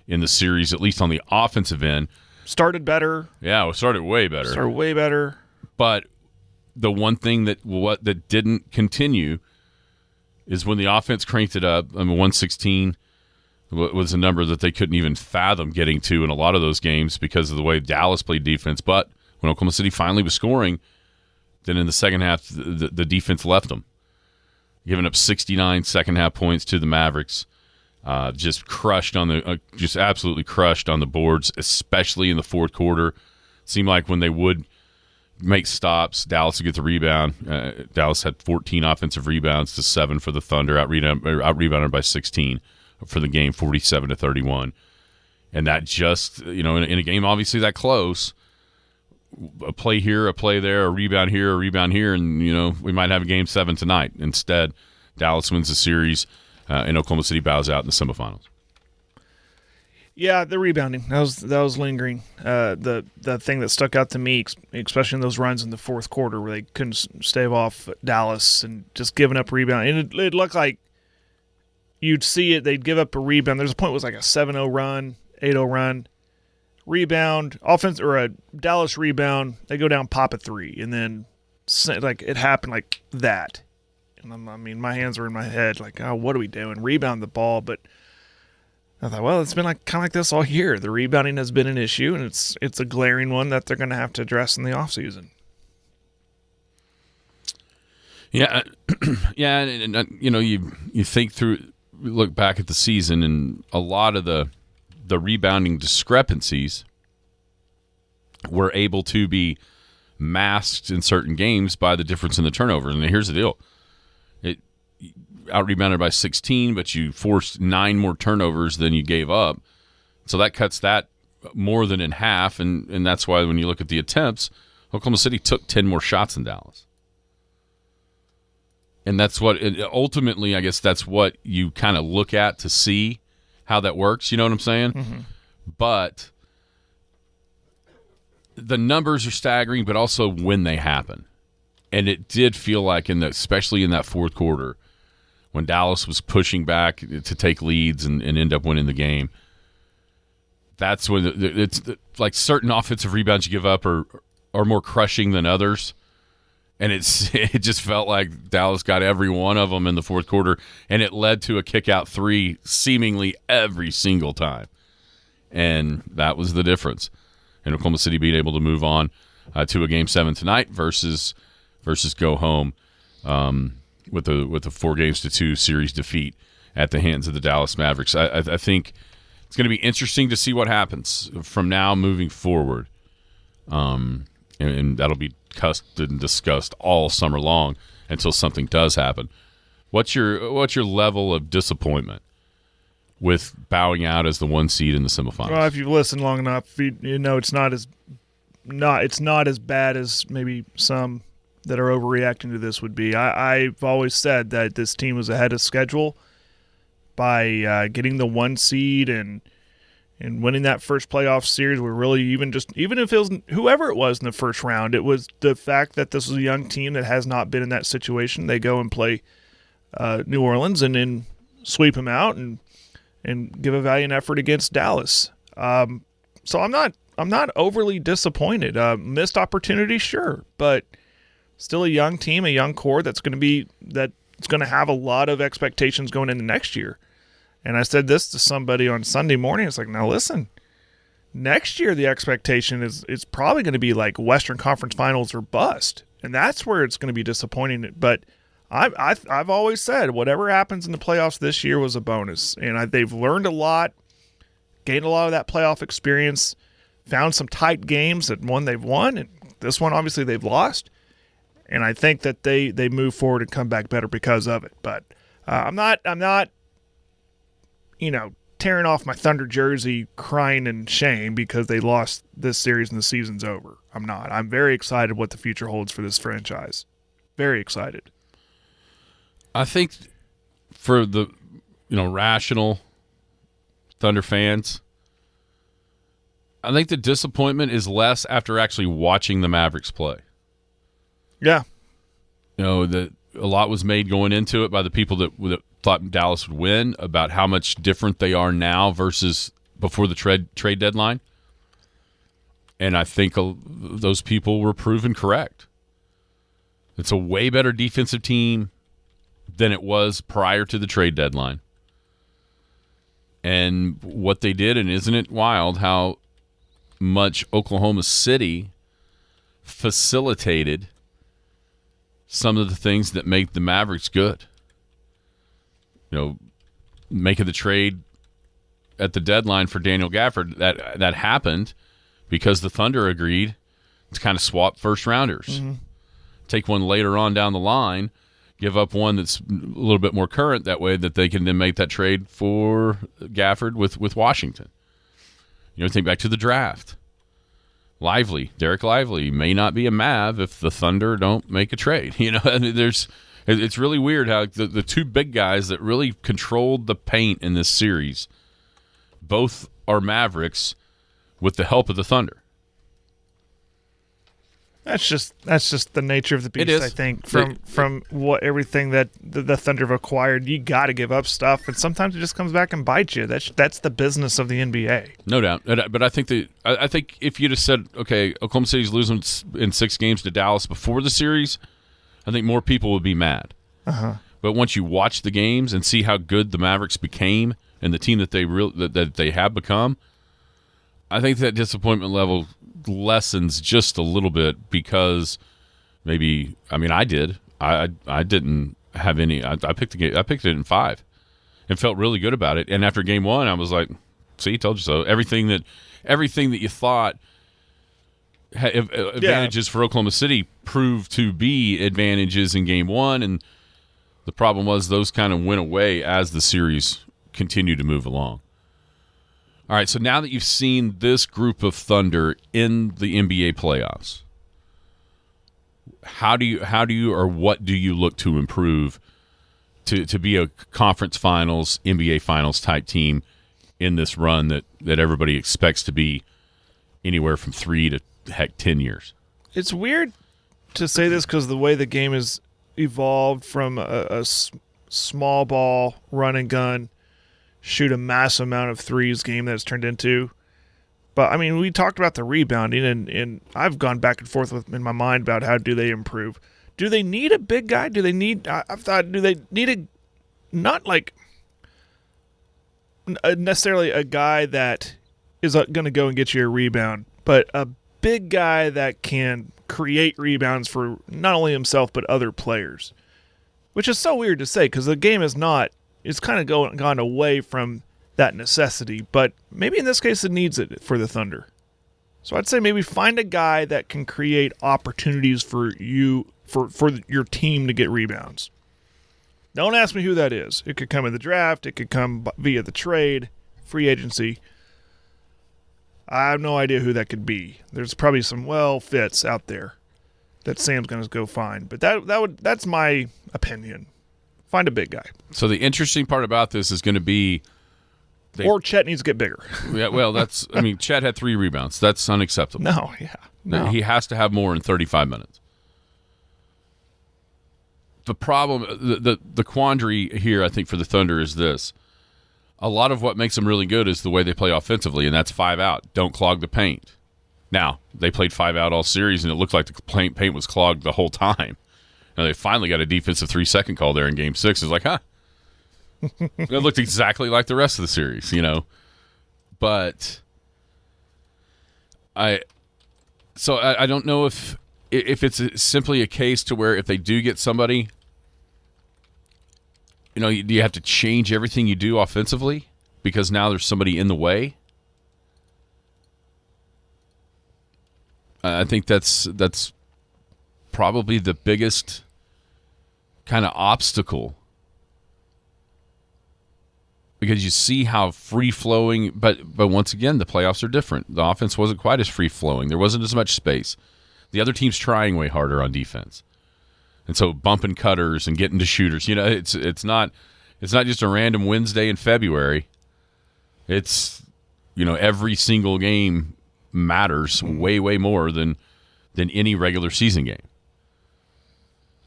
in the series, at least on the offensive end. Started better. Yeah, it started way better. But the one thing that didn't continue is when the offense cranked it up. I mean, 116 was a number that they couldn't even fathom getting to in a lot of those games because of the way Dallas played defense. But when Oklahoma City finally was scoring, then in the second half, the defense left them, giving up 69 second-half points to the Mavericks. Just absolutely crushed on the boards, especially in the fourth quarter. Seemed like when they would make stops, Dallas would get the rebound. Dallas had 14 offensive rebounds to 7 for the Thunder, out-rebounded by 16 for the game, 47-31. And that just, in a game obviously that close, a play here, a play there, a rebound here, and we might have a Game 7 tonight. Instead, Dallas wins the series, and Oklahoma City bows out in the semifinals. Yeah, the rebounding that was lingering. The thing that stuck out to me, especially in those runs in the fourth quarter where they couldn't stave off Dallas and just giving up rebound. And it looked like you'd see it. They'd give up a rebound. There's a point it was like a 7-0 run, 8-0 run. Rebound, offense, or a Dallas rebound, they go down, pop a 3, and then it happened like that. And I mean, my hands were in my head, like, oh, what are we doing? Rebound the ball, but I thought, well, it's been kind of like this all year. The rebounding has been an issue, and it's a glaring one that they're going to have to address in the offseason. Yeah, yeah, and you think through, look back at the season, and a lot of the rebounding discrepancies were able to be masked in certain games by the difference in the turnovers. And here's the deal. It out-rebounded by 16, but you forced 9 more turnovers than you gave up. So that cuts that more than in half, and that's why when you look at the attempts, Oklahoma City took 10 more shots than Dallas. And that's what ultimately, I guess that's what you kind of look at to see how that works. You know what I'm saying? Mm-hmm. But the numbers are staggering, but also when they happen. And it did feel like, especially in that fourth quarter, when Dallas was pushing back to take leads and end up winning the game, that's when it's like certain offensive rebounds you give up are more crushing than others. And it just felt like Dallas got every one of them in the fourth quarter, and it led to a kick-out three seemingly every single time. And that was the difference. And Oklahoma City being able to move on to a Game 7 tonight versus go home with a 4-2 series defeat at the hands of the Dallas Mavericks. I think it's going to be interesting to see what happens from now moving forward. And that'll be discussed all summer long until something does happen. What's your level of disappointment with bowing out as the 1 seed in the semifinals? Well, if you've listened long enough, you know it's not as bad as maybe some that are overreacting to this would be. I've always said that this team was ahead of schedule by getting the 1 seed and winning that first playoff series. We're really even if it was whoever it was in the first round, it was the fact that this was a young team that has not been in that situation. They go and play New Orleans and then sweep them out and give a valiant effort against Dallas. So I'm not overly disappointed. Missed opportunity, sure, but still a young team, a young core that's going to have a lot of expectations going into next year. And I said this to somebody on Sunday morning. It's like, now listen, next year the expectation is probably going to be like Western Conference Finals or bust, and that's where it's going to be disappointing. But I've always said whatever happens in the playoffs this year was a bonus, and they've learned a lot, gained a lot of that playoff experience, found some tight games that one they've won, and this one obviously they've lost. And I think that they move forward and come back better because of it. But I'm not tearing off my Thunder jersey crying in shame because they lost this series and the season's over. I'm not. I'm very excited what the future holds for this franchise. Very excited. I think for the rational Thunder fans, I think the disappointment is less after actually watching the Mavericks play. Yeah. That a lot was made going into it by the people that thought Dallas would win about how much different they are now versus before the trade deadline. And I think those people were proven correct. It's a way better defensive team than it was prior to the trade deadline. And what they did, and isn't it wild how much Oklahoma City facilitated some of the things that make the Mavericks good. Making the trade at the deadline for Daniel Gafford, that happened because the Thunder agreed to kind of swap first-rounders. Mm-hmm. Take one later on down the line, give up one that's a little bit more current, that way that they can then make that trade for Gafford with Washington. Think back to the draft. Derek Lively may not be a Mav if the Thunder don't make a trade. It's really weird how the two big guys that really controlled the paint in this series both are Mavericks with the help of the Thunder. That's just the nature of the beast. I think from what everything that the Thunder have acquired, you got to give up stuff, and sometimes it just comes back and bites you. That's the business of the NBA. No doubt, but I think if you'd have said, okay, Oklahoma City's losing in 6 games to Dallas before the series, I think more people would be mad. Uh-huh. But once you watch the games and see how good the Mavericks became and the team that they have become, I think that disappointment level lessens just a little bit because maybe I did. I didn't have any. I picked the game. I picked it in 5, and felt really good about it. And after game 1, I was like, "See, told you so." Everything that you thought had advantages for Oklahoma City proved to be advantages in game 1, and the problem was those kind of went away as the series continued to move along. All right, so now that you've seen this group of Thunder in the NBA playoffs, how do you or what do you look to improve to be a conference finals, NBA finals type team in this run that everybody expects to be anywhere from 3 to, heck, 10 years. It's weird to say this because the way the game has evolved from a small ball, run and gun, shoot a massive amount of threes game that it's turned into. But, I mean, we talked about the rebounding, and I've gone back and forth in my mind about how do they improve. Do they need a big guy? Do they need not like necessarily a guy that is going to go and get you a rebound, but a big guy that can create rebounds for not only himself but other players, which is so weird to say because the game is not. It's kind of gone away from that necessity, but maybe in this case it needs it for the Thunder. So I'd say maybe find a guy that can create opportunities for you for your team to get rebounds. Don't ask me who that is. It could come in the draft. It could come via the trade, free agency. I have no idea who that could be. There's probably some fits out there that Sam's going to go find. But that's my opinion. Find a big guy. So the interesting part about this is going to be or Chet needs to get bigger. Yeah, well, Chet had 3 rebounds. That's unacceptable. No. He has to have more in 35 minutes. The problem, the quandary here, I think, for the Thunder is this. A lot of what makes them really good is the way they play offensively, and that's 5 out. Don't clog the paint. Now, they played 5 out all series, and it looked like the paint was clogged the whole time. Now, they finally got a defensive 3-second call there in Game 6. It's like, huh. It looked exactly like the rest of the series, But I don't know if it's simply a case to where if they do get somebody, do you have to change everything you do offensively because now there's somebody in the way? I think that's probably the biggest kind of obstacle. Because you see how free-flowing, but once again, the playoffs are different. The offense wasn't quite as free-flowing. There wasn't as much space. The other team's trying way harder on defense. And so bumping cutters and getting to shooters. It's not just a random Wednesday in February. It's, every single game matters way, way more than any regular season game.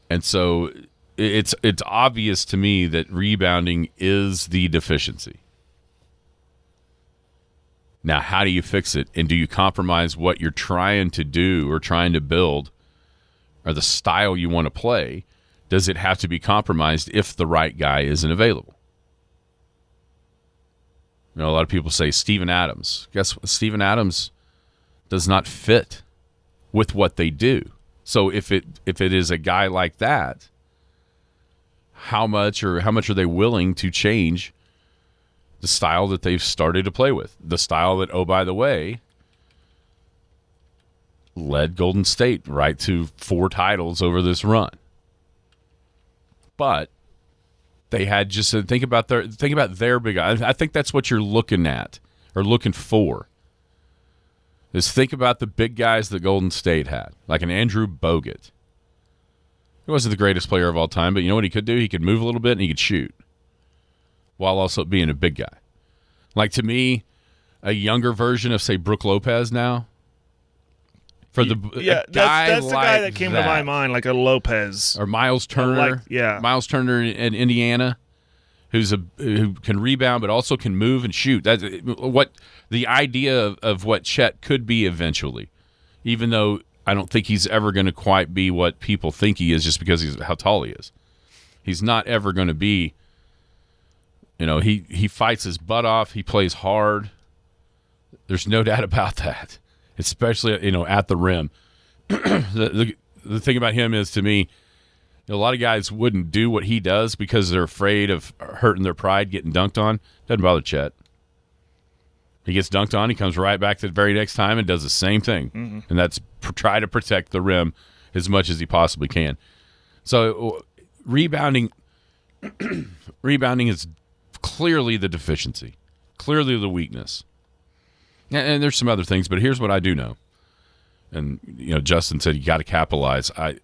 And so it's obvious to me that rebounding is the deficiency. Now, how do you fix it? And do you compromise what you're trying to do or trying to build or the style you want to play? Does it have to be compromised if the right guy isn't available? A lot of people say Steven Adams. Guess what? Steven Adams does not fit with what they do. So if it is a guy like that, how much are they willing to change the style that they've started to play with? The style that, oh, by the way, led Golden State right to 4 titles over this run. But they had just think about their big guy. I think that's what you're looking at or looking for. Is think about the big guys that Golden State had, like an Andrew Bogut. He wasn't the greatest player of all time, but you know what he could do? He could move a little bit and he could shoot while also being a big guy. Like, to me, a younger version of, say, Brook Lopez now. That's the guy that came to my mind, like a Lopez. Or Miles Turner. Miles Turner in Indiana, who can rebound but also can move and shoot. That's what the idea of what Chet could be eventually, even though I don't think he's ever going to quite be what people think he is just because he's how tall he is. He's not ever going to be, he fights his butt off. He plays hard. There's no doubt about that, especially, at the rim. The thing about him is, to me, a lot of guys wouldn't do what he does because they're afraid of hurting their pride getting dunked on. Doesn't bother Chet. He gets dunked on, he comes right back the very next time and does the same thing. Mm-hmm. And that's try to protect the rim as much as he possibly can. So rebounding is clearly the deficiency, clearly the weakness. And there's some other things, but here's what I do know. And, Justin said you got to capitalize. I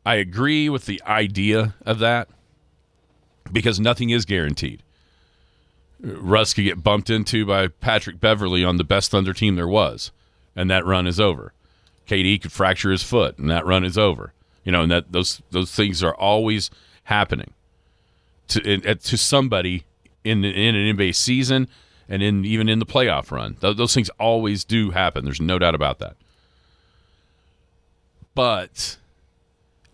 agree with the idea of that because nothing is guaranteed. Russ could get bumped into by Patrick Beverly on the best Thunder team there was, and that run is over. KD could fracture his foot, and that run is over. And that those things are always happening to somebody in an NBA season and even in the playoff run. Those things always do happen. There's no doubt about that. But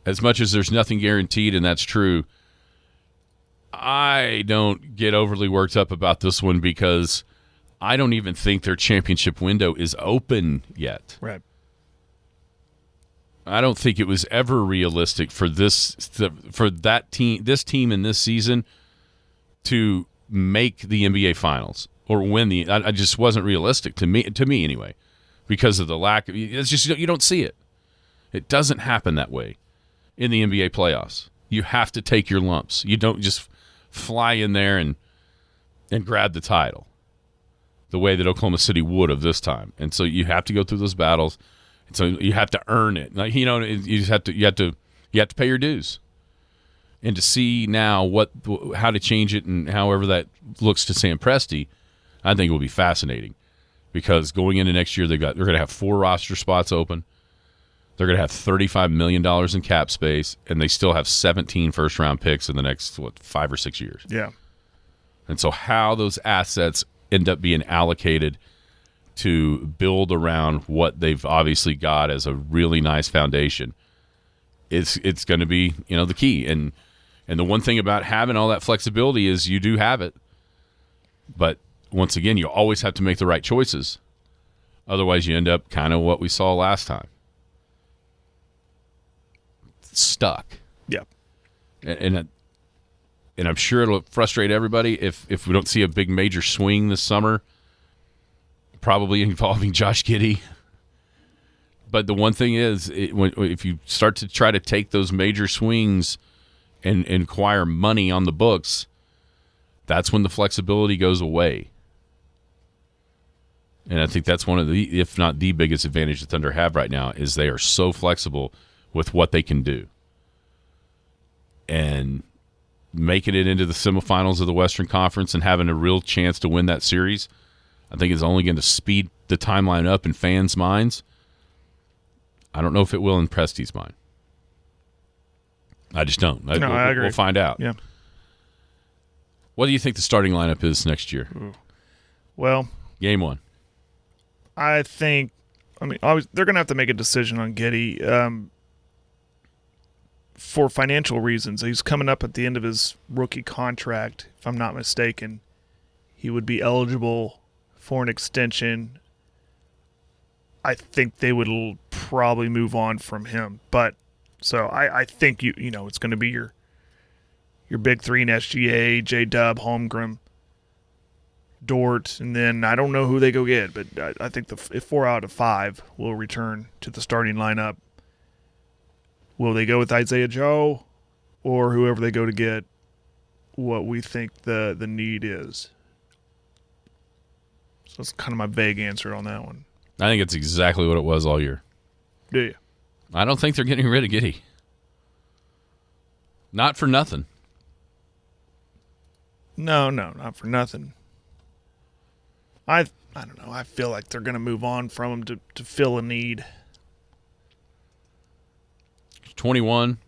as much as there's nothing guaranteed, and that's true, I don't get overly worked up about this one because I don't even think their championship window is open yet. Right. I don't think it was ever realistic for this team in this season to make the NBA Finals or win the. I just wasn't realistic to me anyway, because of the lack of. It's just you don't see it. It doesn't happen that way in the NBA playoffs. You have to take your lumps. You don't just fly in there and grab the title the way that Oklahoma City would have this time. And so you have to go through those battles. And so you have to earn it. Like, you just have to pay your dues. And to see now how to change it and however that looks to Sam Presti, I think it will be fascinating. Because going into next year, they're going to have 4 roster spots open. They're going to have $35 million in cap space, and they still have 17 first-round picks in the next, 5 or 6 years. Yeah. And so how those assets end up being allocated to build around what they've obviously got as a really nice foundation, it's going to be the key. And the one thing about having all that flexibility is you do have it. But once again, you always have to make the right choices. Otherwise, you end up kind of what we saw last time. Stuck. Yeah. And I'm sure it'll frustrate everybody if we don't see a big major swing this summer, probably involving Josh Giddey. But the one thing is, if you start to try to take those major swings and acquire money on the books, that's when the flexibility goes away. And I think that's one of the, if not the biggest advantage the Thunder have right now, is they are so flexible with what they can do. And making it into the semifinals of the Western Conference and having a real chance to win that series, I think is only going to speed the timeline up in fans' minds. I don't know if it will in Presti's mind. I just don't. I agree. We'll find out. Yeah. What do you think the starting lineup is next year? Well, Game 1. I think, obviously, they're going to have to make a decision on Giddey for financial reasons. He's coming up at the end of his rookie contract, if I'm not mistaken. He would be eligible for an extension. I think they would probably move on from him. But so I think it's going to be your big 3 in SGA, J-Dub, Holmgren, Dort, and then I don't know who they go get, but I think if 4 out of 5 will return to the starting lineup. Will they go with Isaiah Joe or whoever they go to get? What we think the need is. So that's kind of my vague answer on that one. I think it's exactly what it was all year. Do you? I don't think they're getting rid of Giddey. Not for nothing. No, not for nothing. I don't know. I feel like they're going to move on from him to fill a need. 21.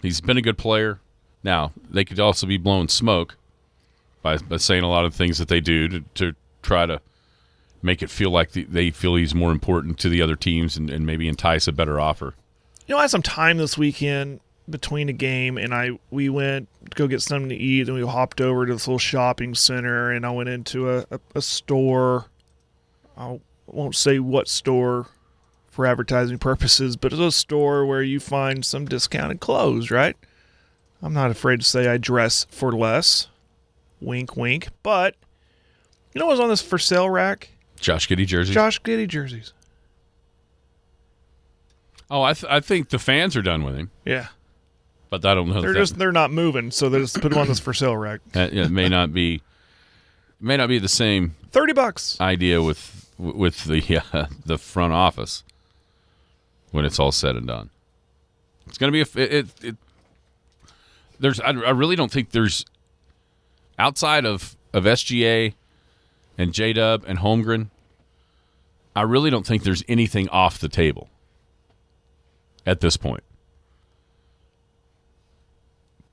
He's been a good player. Now, they could also be blowing smoke by saying a lot of things that they do to try to make it feel like they feel he's more important to the other teams and maybe entice a better offer. I had some time this weekend between a game, and we went to go get something to eat, and we hopped over to this little shopping center, and I went into a store. I won't say what store for advertising purposes, but it's a store where you find some discounted clothes, right? I'm not afraid to say I dress for less. Wink, wink. But you know what's on this for sale rack? Josh Giddey jerseys. Josh Giddey jerseys. Oh, I think the fans are done with him. Yeah. But I don't know. They're not moving, so they just put them on this for sale rack. It may not be the same $30 idea with the front office when it's all said and done. It's going to be I really don't think there's, outside of SGA and J-Dub and Holmgren, I really don't think there's anything off the table at this point.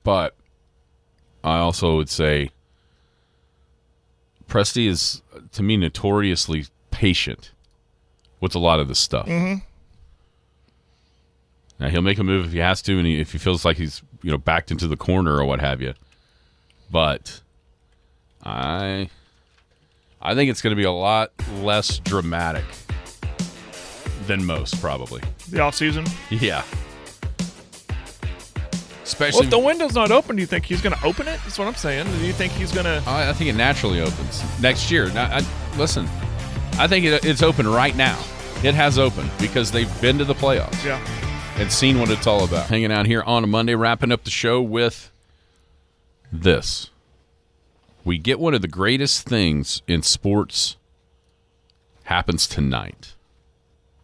But I also would say Presti is, to me, notoriously patient with a lot of this stuff. Mm-hmm. Now, he'll make a move if he has to, and if he feels like he's backed into the corner or what have you. But I think it's going to be a lot less dramatic than most, probably. The offseason? Yeah. Especially, well, if the window's not open, do you think he's going to open it? That's what I'm saying. Do you think he's going to... I think it naturally opens next year. Now, listen, I think it's open right now. It has opened because they've been to the playoffs. Yeah. And seen what it's all about. Hanging out here on a Monday, wrapping up the show with this. We get one of the greatest things in sports happens tonight.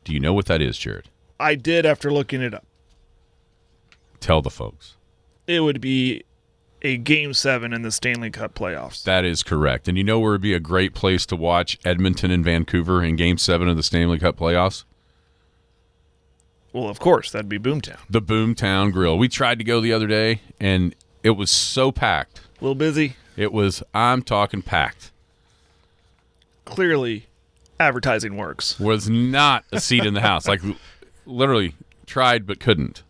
Do you know what that is, Jared? I did after looking it up. Tell the folks. It would be a Game 7 in the Stanley Cup playoffs. That is correct. And you know where would be a great place to watch Edmonton and Vancouver in Game 7 of the Stanley Cup playoffs? Well, of course, that'd be Boomtown. The Boomtown Grill. We tried to go the other day, and it was so packed. A little busy. It was, I'm talking packed. Clearly, advertising works. Was not a seat in the house. Like, literally tried but couldn't.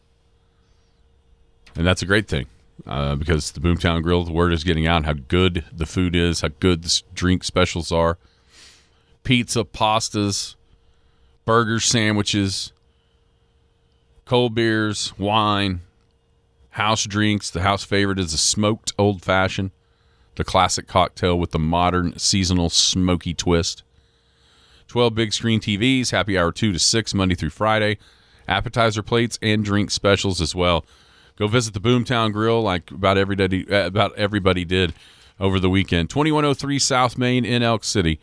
And that's a great thing because the Boomtown Grill, the word is getting out how good the food is, how good the drink specials are. Pizza, pastas, burgers, sandwiches, cold beers, wine, house drinks. The house favorite is a smoked old fashioned, the classic cocktail with the modern seasonal smoky twist. 12 big screen TVs, happy hour 2 to 6 Monday through Friday, appetizer plates and drink specials as well. Go visit the Boomtown Grill like about everybody did over the weekend. 2103 South Main in Elk City.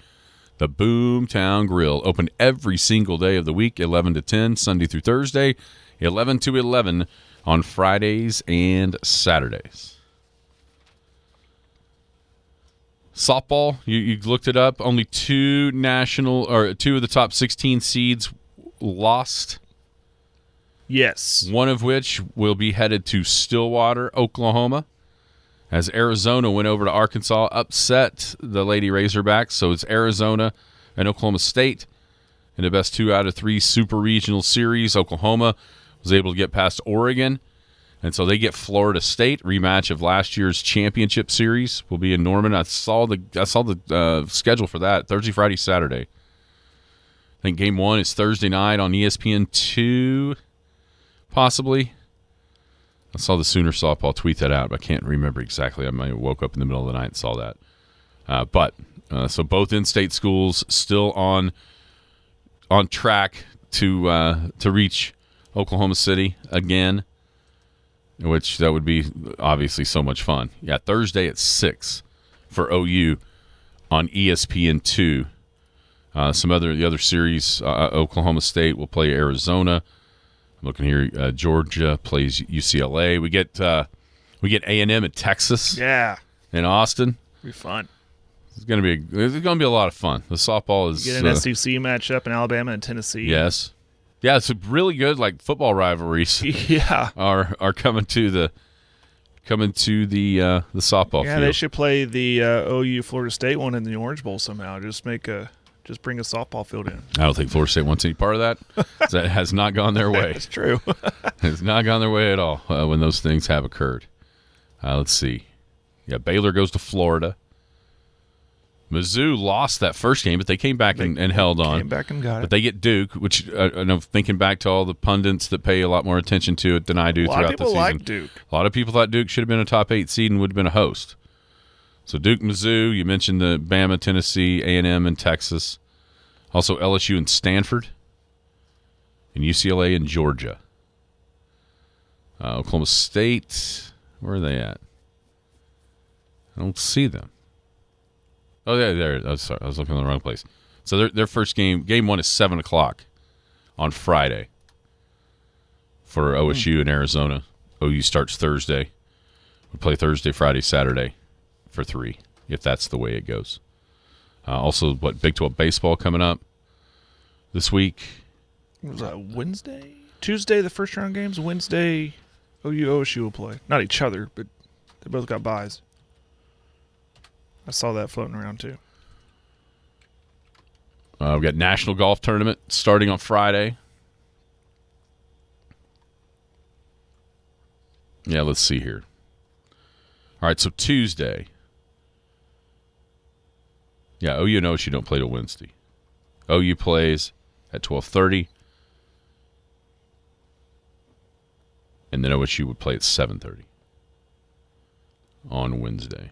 The Boomtown Grill, open every single day of the week, 11 to 10, Sunday through Thursday, 11 to 11 on Fridays and Saturdays. Softball, you looked it up. Only two of the top 16 seeds lost. Yes. One of which will be headed to Stillwater, Oklahoma, as Arizona went over to Arkansas, upset the Lady Razorbacks. So it's Arizona and Oklahoma State in the best 2 out of 3 super regional series. Oklahoma was able to get past Oregon, and so they get Florida State. Rematch of last year's championship series will be in Norman. I saw the schedule for that, Thursday, Friday, Saturday. I think game 1 is Thursday night on ESPN2, possibly. I saw the Sooner softball tweet that out, but I can't remember exactly. I might have woke up in the middle of the night and saw that. So both in-state schools still on track to reach Oklahoma City again, which that would be obviously so much fun. Yeah, Thursday at 6 for OU on ESPN2. The other series, Oklahoma State will play Arizona. I'm looking here, Georgia plays UCLA. We get A&M in Texas. Yeah. In Austin. It'll be fun. It's gonna be a lot of fun. The softball is get an SEC matchup in Alabama and Tennessee. Yes. Yeah, it's a really good football rivalries. Yeah. Are coming to the softball field. Yeah, they should play the OU Florida State one in the Orange Bowl somehow. Just bring a softball field in. I don't think Florida State wants any part of that. That has not gone their way. That's true. It's not gone their way at all when those things have occurred. Let's see. Yeah, Baylor goes to Florida. Mizzou lost that first game, but they came back and held on. Came back and got it. But they get Duke, which I know, thinking back to all the pundits that pay a lot more attention to it than I do throughout the season. A lot of people like Duke. A lot of people thought Duke should have been a top 8 seed and would have been a host. So Duke, Mizzou, you mentioned the Bama, Tennessee, A&M, and Texas. Also LSU and Stanford, and UCLA and Georgia. Oklahoma State, where are they at? I don't see them. Oh, yeah, there. Oh, sorry, I was looking in the wrong place. So their first game 1 is 7 o'clock on Friday for OSU and Arizona. OU starts Thursday We play Thursday, Friday, Saturday for 3, if that's the way it goes. Also, Big 12 baseball coming up this week. Was that Wednesday? Tuesday, the first round games. Wednesday, OSU will play. Not each other, but they both got byes. I saw that floating around too. We've got National Golf Tournament starting on Friday. Yeah, let's see here. All right, so Tuesday. Yeah, OU and OSU don't play till Wednesday. OU plays at 12:30. And then OSU would play at 7:30 on Wednesday.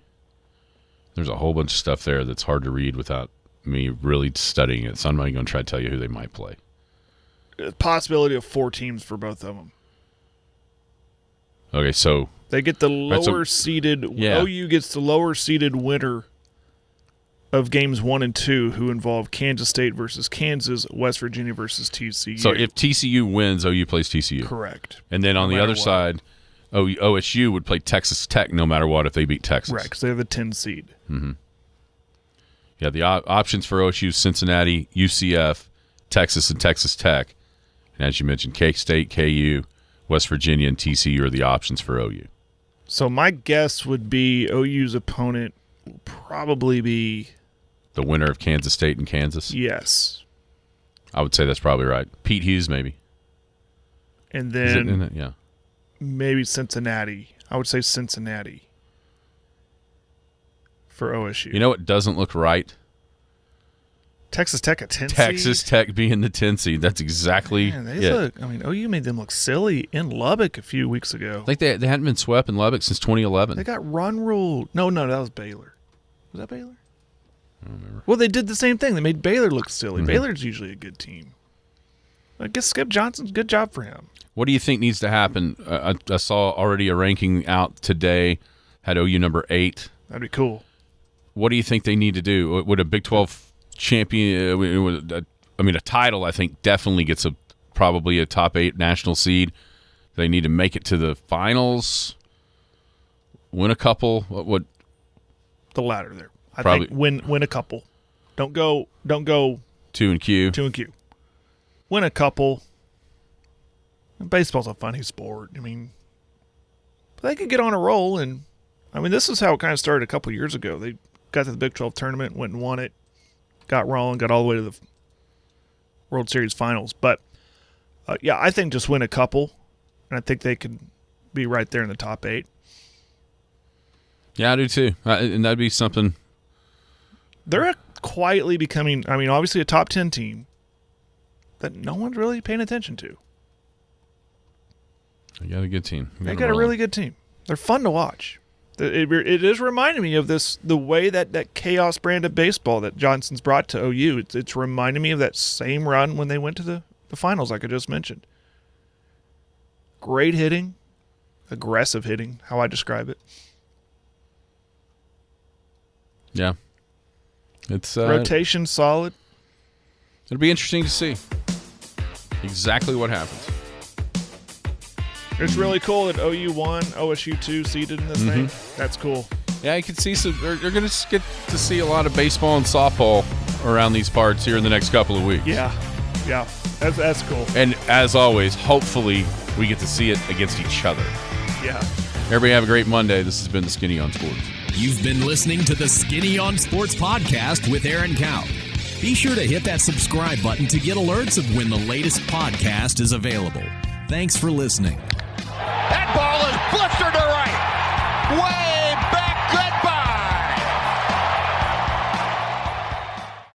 There's a whole bunch of stuff there that's hard to read without me really studying it. So I'm not even going to try to tell you who they might play. Possibility of 4 teams for both of them. Okay, so they get the lower seeded. Yeah. OU gets the lower seeded winner of games 1 and 2, who involve Kansas State versus Kansas, West Virginia versus TCU. So if TCU wins, OU plays TCU. Correct. And then on the other side, OSU would play Texas Tech no matter what if they beat Texas. Right, because they have the 10 seed. Mm-hmm. Yeah, the options for OSU, Cincinnati, UCF, Texas, and Texas Tech. And as you mentioned, K-State, KU, West Virginia, and TCU are the options for OU. So my guess would be OU's opponent will probably be the winner of Kansas State and Kansas? Yes. I would say that's probably right. Pete Hughes, maybe. And then yeah. Maybe Cincinnati. I would say Cincinnati for OSU. You know what doesn't look right? Texas Tech at 10 seed? Texas Tech being the 10 seed. That's exactly it. OU made them look silly in Lubbock a few weeks ago. I think they hadn't been swept in Lubbock since 2011. They got run ruled. No, that was Baylor. Was that Baylor? I don't remember. Well, they did the same thing. They made Baylor look silly. Mm-hmm. Baylor's usually a good team. I guess Skip Johnson's good job for him. What do you think needs to happen? I saw already a ranking out today, had OU number 8. That'd be cool. What do you think they need to do? Would a Big 12 champion, a title, I think, definitely gets probably a top 8 national seed. They need to make it to the finals, win a couple. What? The latter there. I think win a couple. Don't go 2 and Q. 2 and Q. Win a couple. Baseball's a funny sport. They could get on a roll, and this is how it kind of started a couple years ago. They got to the Big 12 tournament, went and won it, got rolling, got all the way to the World Series finals. But I think just win a couple, and I think they could be right there in the top 8. Yeah, I do too, and that'd be something. They're quietly becoming, obviously a top 10 team that no one's really paying attention to. They got a good team. They got a really good team. They're fun to watch. It is reminding me of the way that chaos brand of baseball that Johnson's brought to OU. It's reminding me of that same run when they went to the finals, like I just mentioned. Great hitting, aggressive hitting, how I describe it. Yeah. It's rotation solid. It'll be interesting to see exactly what happens. It's really cool that OU won, OSU 2 seeded in this thing. That's cool. Yeah, you can see they're going to get to see a lot of baseball and softball around these parts here in the next couple of weeks. Yeah. That's cool. And as always, hopefully we get to see it against each other. Yeah. Everybody have a great Monday. This has been the Skinny on Sports. You've been listening to the Skinny on Sports podcast with Aaron Cow. Be sure to hit that subscribe button to get alerts of when the latest podcast is available. Thanks for listening.